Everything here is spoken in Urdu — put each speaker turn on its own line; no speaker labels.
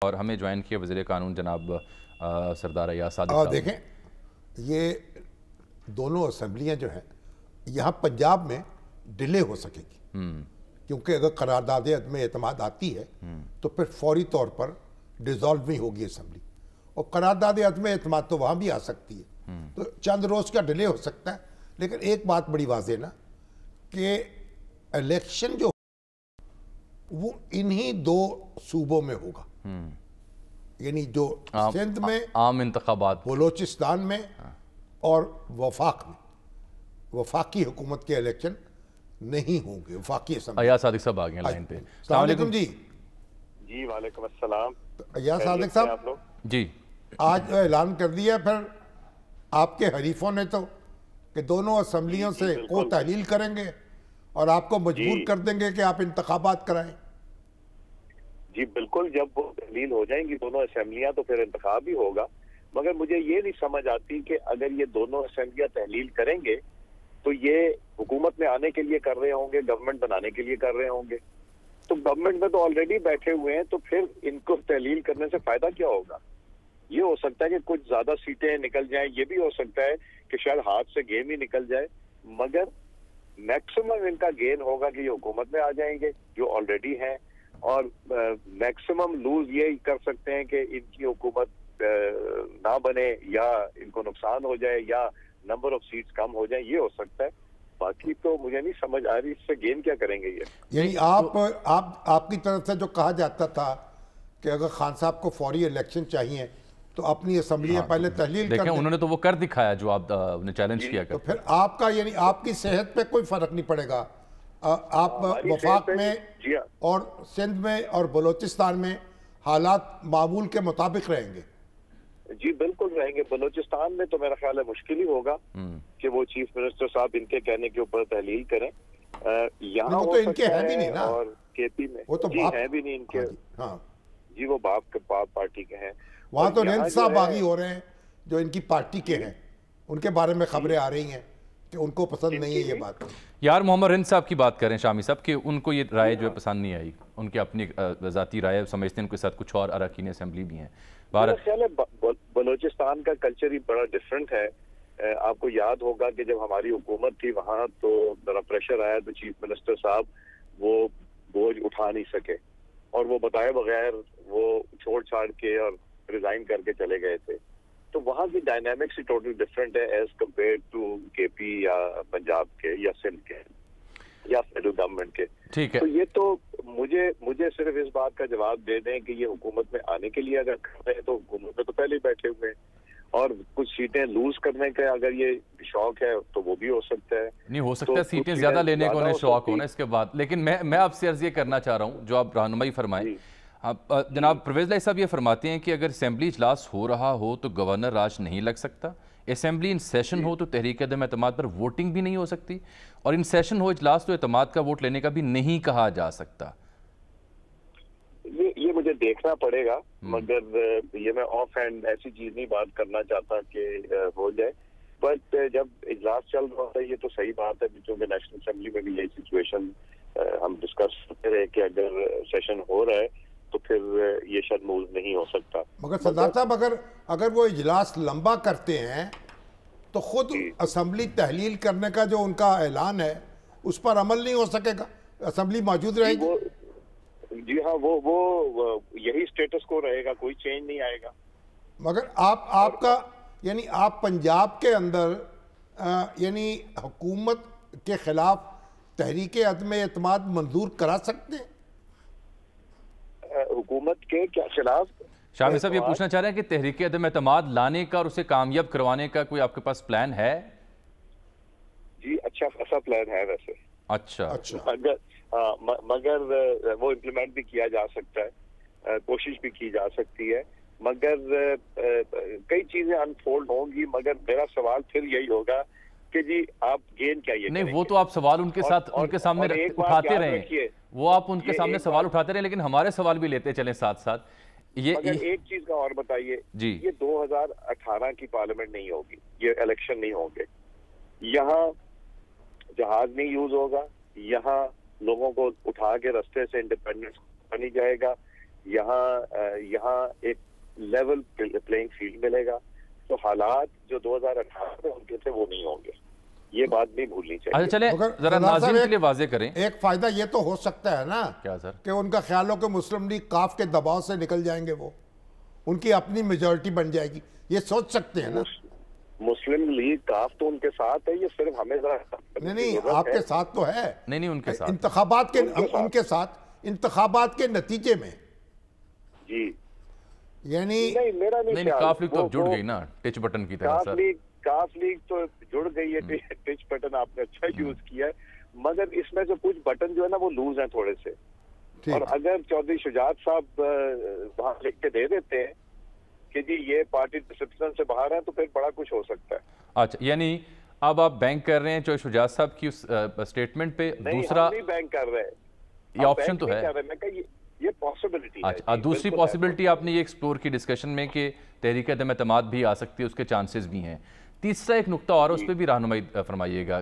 اور ہمیں جوائن کیا وزیر قانون جناب سردار ایاز صادق صاحب۔
دیکھیں یہ دونوں اسمبلیاں جو ہیں یہاں پنجاب میں ڈیلے ہو سکے گی، کیونکہ اگر قرارداد عدم اعتماد آتی ہے تو پھر فوری طور پر ڈیزالو نہیں ہوگی اسمبلی، اور قرارداد عدم اعتماد تو وہاں بھی آ سکتی ہے، تو چند روز کا ڈیلے ہو سکتا ہے۔ لیکن ایک بات بڑی واضح نا کہ الیکشن جو وہ انہی دو صوبوں میں ہوگا، یعنی جو سندھ میں
عام انتخابات،
بلوچستان میں اور وفاق میں وفاقی حکومت کے الیکشن نہیں ہوں گے، وفاقی اسمبلی۔
ایاز صادق صاحب آگئے لائن پہ۔
السلام علیکم جی۔
جی وعلیکم السلام۔
ایاز صادق صاحب
جی
آج اعلان کر دیا پھر آپ کے حریفوں نے تو کہ دونوں اسمبلیوں سے کو تحلیل کریں گے اور آپ کو مجبور کر دیں گے کہ آپ انتخابات کرائیں۔
جی بالکل، جب وہ تحلیل ہو جائیں گی دونوں اسمبلیاں تو پھر انتخاب بھی ہوگا، مگر مجھے یہ نہیں سمجھ آتی کہ اگر یہ دونوں اسمبلیاں تحلیل کریں گے تو یہ حکومت میں آنے کے لیے کر رہے ہوں گے، گورنمنٹ بنانے کے لیے کر رہے ہوں گے، تو گورنمنٹ میں تو آلریڈی بیٹھے ہوئے ہیں، تو پھر ان کو تحلیل کرنے سے فائدہ کیا ہوگا؟ یہ ہو سکتا ہے کہ کچھ زیادہ سیٹیں نکل جائیں، یہ بھی ہو سکتا ہے کہ شاید ہاتھ سے گیم ہی نکل جائے، مگر میکسیمم ان کا گین ہوگا کہ یہ حکومت میں آ جائیں گے جو آلریڈی ہیں، اور میکسیمم لوز یہ کر سکتے ہیں کہ ان کی حکومت نہ بنے یا ان کو نقصان ہو جائے یا نمبر آف سیٹس کم ہو جائیں، یہ ہو سکتا ہے۔ باقی تو مجھے نہیں سمجھ آ رہی اس سے گین کیا کریں گے یہ۔
یعنی آپ کی طرف سے جو کہا جاتا تھا کہ اگر خان صاحب کو فوری الیکشن چاہیے تو اپنی اسمبلیاں پہلے تحلیل کر
دیکھیں
دیں،
انہوں نے تو وہ کر دکھایا جو آپ نے چیلنج کیا
تو
کرتے۔
پھر آپ کا یعنی آپ کی صحت پہ کوئی فرق نہیں پڑے گا، آپ وفاق میں اور سندھ میں اور بلوچستان میں حالات معمول کے مطابق رہیں گے۔
جی بالکل رہیں گے۔ بلوچستان میں تو میرا خیال ہے مشکل ہی ہوگا کہ وہ چیف منسٹر صاحب ان کے کہنے کے اوپر تحلیل کریں۔ یہاں
وہ تو ان کے ہیں بھی نہیں نا،
اور کے پی میں
وہ تو
جی ہیں بھی نہیں ان کے،
ہاں
جی وہ باپ پارٹی کے ہیں۔
وہاں تو رینت صاحب باغی ہو رہے ہیں جو ان کی پارٹی کے ہیں، ان کے بارے میں خبریں آ رہی ہیں کہ ان کو پسند نہیں ہے یہ بات۔
یار محمد رند صاحب کی بات کریں شامی صاحب کہ ان کو یہ رائے جو ہے پسند نہیں آئی، ان کے اپنی ذاتی رائے سمجھتے ہیں، ان کے ساتھ کچھ اور اراکین اسمبلی بھی ہیں۔
میرا خیال ہے بلوچستان کا کلچر ہی بڑا ڈیفرنٹ ہے۔ آپ کو یاد ہوگا کہ جب ہماری حکومت تھی وہاں تو ذرا پریشر آیا تو چیف منسٹر صاحب وہ بوجھ اٹھا نہیں سکے اور وہ بتائے بغیر وہ چھوڑ چھاڑ کے اور ریزائن کر کے چلے گئے تھے، تو وہاں کی ڈائنامکس ہی ٹوٹل ڈفرینٹ ہے ایز کمپیئر ٹو کے پی یا پنجاب کے یا سندھ کے یا فیڈرل گورنمنٹ کے۔
ٹھیک ہے،
تو یہ تو مجھے صرف اس بات کا جواب دے دیں کہ یہ حکومت میں آنے کے لیے اگر کر رہے ہیں تو حکومت میں تو پہلے ہی بیٹھے ہوئے ہیں، اور کچھ سیٹیں لوز کرنے کا اگر یہ شوق ہے تو وہ بھی ہو سکتا ہے،
نہیں ہو سکتا ہے سیٹیں زیادہ لینے کو انہیں شوق ہونا اس کے بعد۔ لیکن میں آپ سے عرض یہ کرنا چاہ رہا ہوں جو آپ رہنمائی فرمائیں، جناب پرویز لائی صاحب یہ فرماتے ہیں کہ اگر اسمبلی اجلاس ہو رہا ہو تو گورنر راج نہیں لگ سکتا، اسمبلی ان سیشن ہو تو تحریک عدم اعتماد پر ووٹنگ بھی نہیں ہو سکتی، اور ان سیشن ہو اجلاس تو اعتماد کا ووٹ لینے کا بھی نہیں کہا جا سکتا۔
یہ مجھے دیکھنا پڑے گا، مگر یہ میں آف ہینڈ ایسی چیز نہیں بات کرنا چاہتا کہ ہو جائے، بٹ جب اجلاس چل رہا ہے یہ تو صحیح بات ہے، کیونکہ نیشنل اسمبلی میں بھی یہی سچویشن ہم ڈسکس کرتے رہے کہ اگر سیشن ہو رہا ہے تو پھر یہ شاید موز نہیں ہو سکتا۔
مگر سردار صاحب اگر وہ اجلاس لمبا کرتے ہیں تو خود اسمبلی تحلیل کرنے کا جو ان کا اعلان ہے اس پر عمل نہیں ہو سکے گا، اسمبلی موجود رہے گی۔
جی ہاں وہ یہی سٹیٹس کو رہے گا، کوئی چینج نہیں آئے گا۔
مگر آپ کا یعنی آپ پنجاب کے اندر یعنی حکومت کے خلاف تحریک عدم اعتماد منظور کرا سکتے ہیں؟
حکومت کے کیا خلاف؟
شامی صاحب یہ پوچھنا چاہ رہے ہیں کہ تحریک عدم اعتماد لانے کا اور اسے کامیاب کروانے کا کوئی آپ کے پاس پلان ہے؟
جی اچھا خاصا پلان ہے ویسے۔
اچھا
مگر وہ امپلیمنٹ بھی کیا جا سکتا ہے، کوشش بھی کی جا سکتی ہے، مگر کئی چیزیں انفولڈ ہوں گی، مگر میرا سوال پھر یہی ہوگا کہ جی آپ گین کیا یہ
نہیں، وہ تو آپ سوال ان کے ساتھ ان کے سامنے اٹھاتے رہیں، وہ آپ ان کے سامنے سوال اٹھاتے رہیں، لیکن ہمارے سوال بھی لیتے چلیں ساتھ ساتھ۔
مگر ایک چیز کا اور بتائیے، یہ 2018 کی پارلیمنٹ نہیں ہوگی، یہ الیکشن نہیں ہوں گے، یہاں جہاز نہیں یوز ہوگا، یہاں لوگوں کو اٹھا کے رستے سے انڈیپینڈنس نہیں جائے گا، یہاں ایک لیول پلینگ فیلڈ ملے گا، تو حالات جو 2018 میں ان کے تھے وہ نہیں ہوں گے، یہ بات نہیں بھولنی چاہیے۔
اچھا چلیں ذرا ناظرین کے لیے واضح کریں،
ایک فائدہ یہ تو ہو سکتا ہے نا
کیا سر،
کہ ان کا خیال ہو کہ مسلم لیگ کاف کے دباؤ سے نکل جائیں گے، وہ ان کی اپنی میجورٹی بن جائے گی، یہ سوچ سکتے ہیں نا۔
مسلم لیگ کاف تو ان کے ساتھ ہے، یہ صرف ہمیں ذرا
نہیں آپ کے ساتھ تو ہے،
نہیں ان کے ساتھ
انتخابات کے ان کے ساتھ انتخابات کے نتیجے میں
جی،
یعنی
نہیں کاف لیگ تو اب جڑ گئی نا ٹچ بٹن کی طرح سر،
کاف لیگ تو جڑ گئی ہے، ٹچ بٹن آپ نے اچھا یوز کیا ہے، مگر اس میں جو کچھ بٹن جو ہے نا وہ لوز ہیں تھوڑے سے، اور اگر چودھری شجاعت صاحب وہاں لکھ کے دے دیتے ہیں کہ جی یہ پارٹی ڈسپلن سے باہر ہے تو پھر بڑا کچھ ہو سکتا ہے۔
اچھا یعنی اب آپ بینک کر رہے ہیں چودھری شجاعت صاحب کی اس سٹیٹمنٹ پہ؟ دوسرا
نہیں بینک کر رہے،
یہ آپشن تو ہے،
میں کہا یہ پاسبلٹی ہے۔
اچھا دوسری پاسبلٹی آپ نے یہ ایکسپلور کی ڈسکشن میں کہ تحریک عدم اعتماد بھی آ سکتی ہے، اس کے چانسز بھی ہیں۔ تیسرا ایک نقطہ اور اس پہ بھی رہنمائی فرمائیے گا۔